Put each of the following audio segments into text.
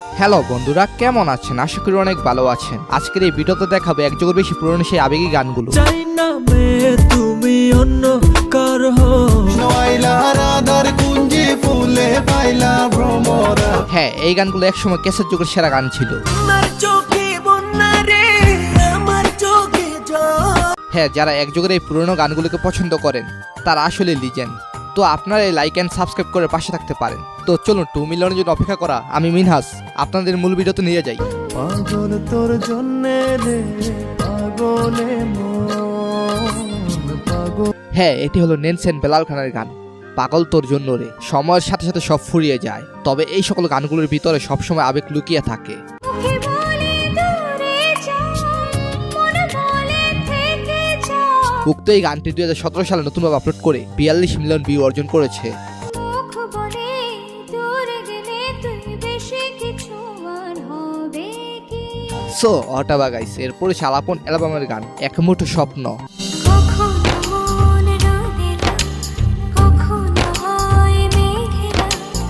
Hello বন্ধুরা, কেমন আছেন? আশা করি অনেক ভালো আছেন। আজকের এই ভিডিওতে দেখাবো এক যুগের বেশি পুরনো সেই আবেগী গানগুলো। হ্যাঁ, এই গানগুলো একসময় ক্যাসেট যুগের সেরা গান ছিল। হ্যাঁ, যারা এক যুগের এই পুরনো গানগুলোকে পছন্দ করেন তারা আসলে লিজেন্ড। তো আপনারা এই লাইক অ্যান্ড সাবস্ক্রাইব করে পাশে থাকতে পারেন। তো চলুন 2 মিলিয়নের জন্য অপেক্ষা করা আমি মিনহাস আপনাদের মূল ভিডিওতে নিয়ে যাই। পাগল তোর জন্যে রে পাগলে পাগল। হ্যাঁ, এটি হলো নেলসন বেলাল খানের গান পাগল তোর জন্য রে। সময়ের সাথে সাথে সব ফুরিয়ে যায়, তবে এই সকল গানগুলোর ভিতরে সবসময় আবেগ লুকিয়ে থাকে। উক্ত এই গানটি 2017 সালে নতুনভাবে আপলোড করে 42 মিলিয়ন ভিউ অর্জন করেছে। সো অটাবা গাইস, এরপরে শালাপন অ্যালবামের গান এক মুঠো স্বপ্ন।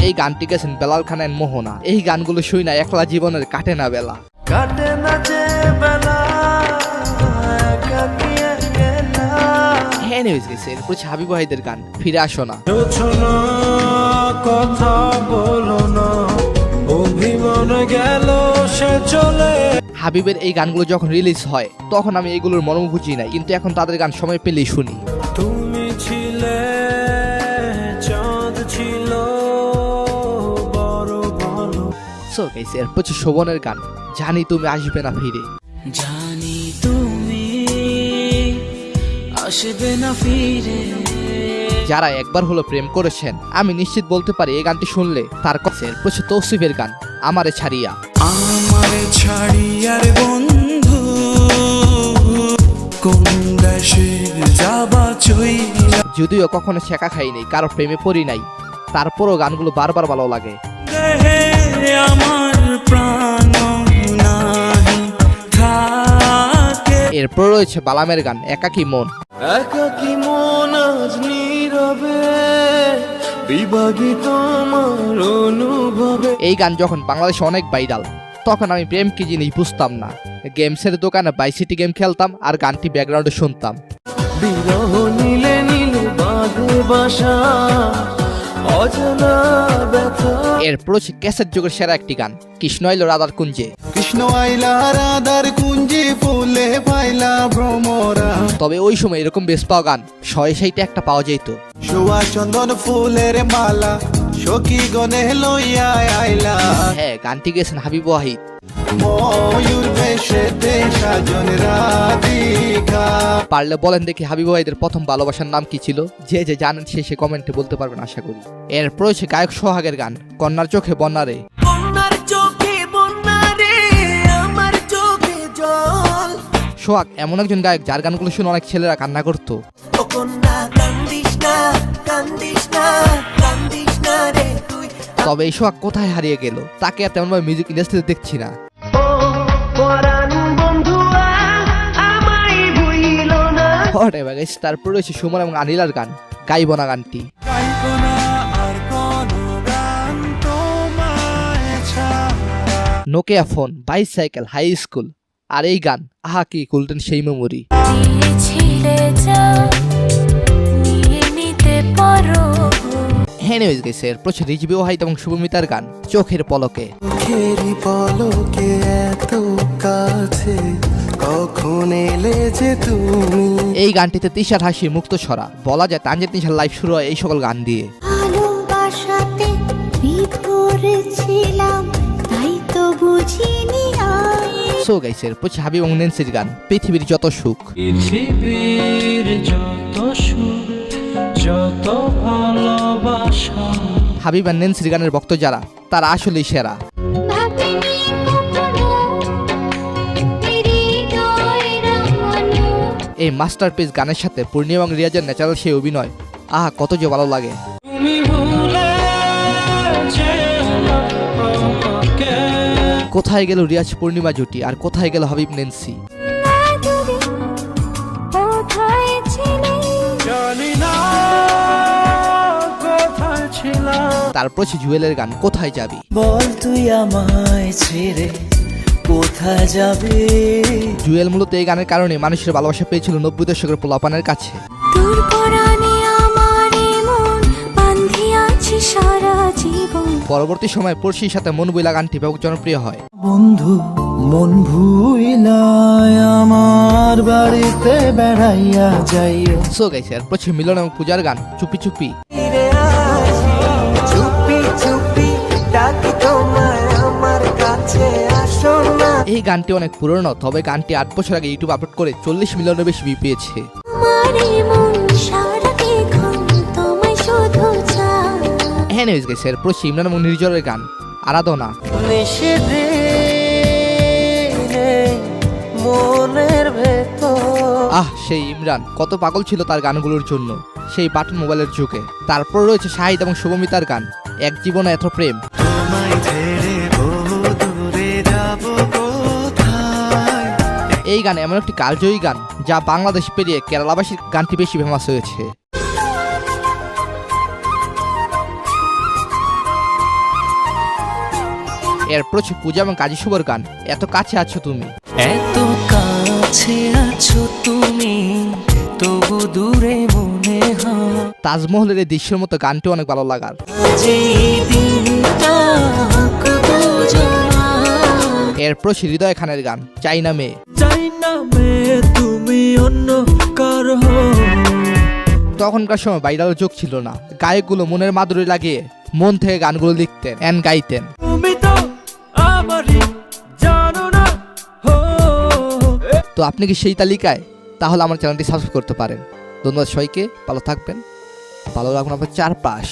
এই গানটি গেছেন বেলাল খান এন্ড মোহনা। এই গানগুলো শুই না একলা জীবনের কাটে না বেলা। কাটে না যে বেলা এরপর হাবিব ওয়াহিদের গান ফিরে আসো না। কথা বলো না, অভিমান গেল সে চলে। হাবিবের এই গানগুলো যখন রিলিজ হয় তখন আমি এগুলোর মর্ম বুঝি নাই, কিন্তু এখন তাদের গান সময় পেলেই শুনি। তুমি ছিলে চাঁদ ছিল বড় ভালো। সো গাইস, এরপর শোভনের গান জানি তুমি আসবে না ফিরে। জানি তুমি আসবে না ফিরে। যারা একবার হলো প্রেম করেছেন আমি নিশ্চিত বলতে পারি এই গানটি শুনলে তার কাছে প্রচুর তৌসিফের গান আমারে ছাড়িয়া। আমারে ছাড়িয়ার বন্ধু কোন দেশে যাবা চইলা। যদিও কখনো শেখা খাইনি, কারো প্রেমে পড়ি নাই, তারপরও গানগুলো বারবার ভালো লাগে। দেহে আমার প্রাণ নাহি থাকে। এরপর রয়েছে বালামের গান একাকী মন। একাকী মন আজ নীরবে বিভাগী তোমার অনুভবে। এই গান যখন বাংলাদেশে অনেক ভাইরাল তখন আমি প্রেম কি জিনিস বুঝতাম না। গেমসের দোকানে বাইসিটি গেম খেলতাম আর গানটি ব্যাকগ্রাউন্ডে শুনতাম। বিরহ নীলে নীলে বাঁধে বাসা অজানা ব্যথা। এরপর হচ্ছে ক্যাসেট যুগের সেরা একটি গান কৃষ্ণ আইলো রাধার কুঞ্জে। কৃষ্ণ আইলা রাধার কুঞ্জে ফুলে পাইলা ভ্রমরা। তবে ওই সময় এরকম বেশ পাওয়া গান 160টা একটা পাওয়া যেত। সোয়া চন্দন ফুলের মালা সখী গনে লইয়া আইলা। হ্যাঁ, গানটি গেছেন হাবিব ওয়াহিদ। ময়ূর বেশেতে সাজন রাধিকা। পারলে বলেন দেখি হাবিব ওয়াহিদের প্রথম ভালোবাসার নাম কি ছিল? যে যে জানেন সে কমেন্টে বলতে পারবেন আশা করি। এরপর হচ্ছে গায়ক সোহাগের গান কন্যার চোখে বন্যারে। সোহাগ এমন একজন গায়ক যার গানগুলো শুনে অনেক ছেলেরা কান্না করতো। তবে এই সোহাগ কোথায় হারিয়ে গেল? তাকে আর তেমন ভাবে মিউজিক ইন্ডাস্ট্রিতে দেখছি না। তারপর রয়েছে সুমন এবং আনিলার গান গাইব না গানটি। Nokia phone, bicycle, high school আর এই গান আহা কি গোল্ডেন সেই মেমোরি। এনিওয়েজ গাইস, এরপর রিজভি ওয়াহিদ এবং শুভমিতার গান চোখের পলকে। এই গানটিতে তিশার হাসি মুক্ত ছড়া, বলা যায় তানজিদ তিশার লাইফ শুরু হয় এই সকল গান দিয়ে। সো গাইস, এরপর হাবিব এবং নেন্সির গান পৃথিবীর যত সুখ। হাবিব আর নেন্সির গানের ভক্ত যারা তারা আসলেই সেরা। এই মাস্টারপিস গানের সাথে পূর্ণিমা এবং রিয়াজের ন্যাচারাল সেই অভিনয় আহা কত যে ভালো লাগে। কোথায় গেল রিয়াজ পূর্ণিমা জুটি আর কোথায় গেল হাবিব নেন্সি? তারপর হচ্ছে জুয়েলের গান কোথায় যাবি। বল তুই আমায় ছেড়ে কোথায় যাবে। জুয়েল মূলত এই গানের কারণে মানুষের ভালোবাসা পেয়েছিল 90 দশকের পোলাপানের কাছে। তোর পরাণে আমার মন বাঁধিয়াছি সারা জীবন। পরবর্তী সময় পড়শির সাথে মন বইলা গানটি ব্যাপক জনপ্রিয় হয়। বন্ধু মন ভুইলায় আমার বাড়িতে বেড়াইয়া যাইও। সো গাইস এরপর হচ্ছে মিলন এবং পূজার গান চুপি চুপি। চুপি চুপি ডাকি তোমায় আমার কাছে আসো না। এই গানটি অনেক পুরনো, তবে গানটি 8 বছর আগে ইউটিউব আপলোড করে 40 মিলিয়নের বেশি ভিউ পেয়েছে। আমারে মন সারাক্ষণ তোমায় শুধু চায়। এনিওয়েজ গাইস এরপর হচ্ছে ইমরান এবং নির্জরের গান আরাধনা। নিষেধে মনের ভেতর। সেই ইমরান কত পাগল ছিল তার গানগুলোর জন্য সেই বাটন মোবাইলের যুগে। তারপর রয়েছে শাহিদ এবং শুভমিতার গান এক জীবনে এত প্রেম। তোমায় ছেড়ে বহু দূরে যাব কোথায়। এই গান এমন একটি কালজয়ী গান যা বাংলাদেশ পেরিয়ে কেরালাবাসীর গানটি বেশি ফেমাস হয়েছে। এরপর হচ্ছে পূজা এবং কাজী শুভর গান এত কাছে আছো তুমি। এত কাছে আছো তুমি তবু দূরে মনে হয়। তাজমহলের এই দৃশ্যের মতো গানটি অনেক ভালো লাগার। যে দিনটা বুঝো না। এরপর হচ্ছে হৃদয় খানের গান চাইনা মেয়ে। চাই না মেয়ে তুমি অন্য কার হও। তখনকার সময় ভাইরাল যোগ ছিল না, গায়কগুলো মনের মাধুরী লাগিয়ে মন থেকে গানগুলো লিখতেন এন্ড গাইতেন। তুমি তো আমারই জানো না। তো আপনি কি সেই তালিকায়? তাহলে আমার চ্যানেলটি সাবস্ক্রাইব করতে পারেন। ধন্যবাদ সবাইকে, ভালো থাকবেন, ভালো রাখুন আপনার চারপাশ।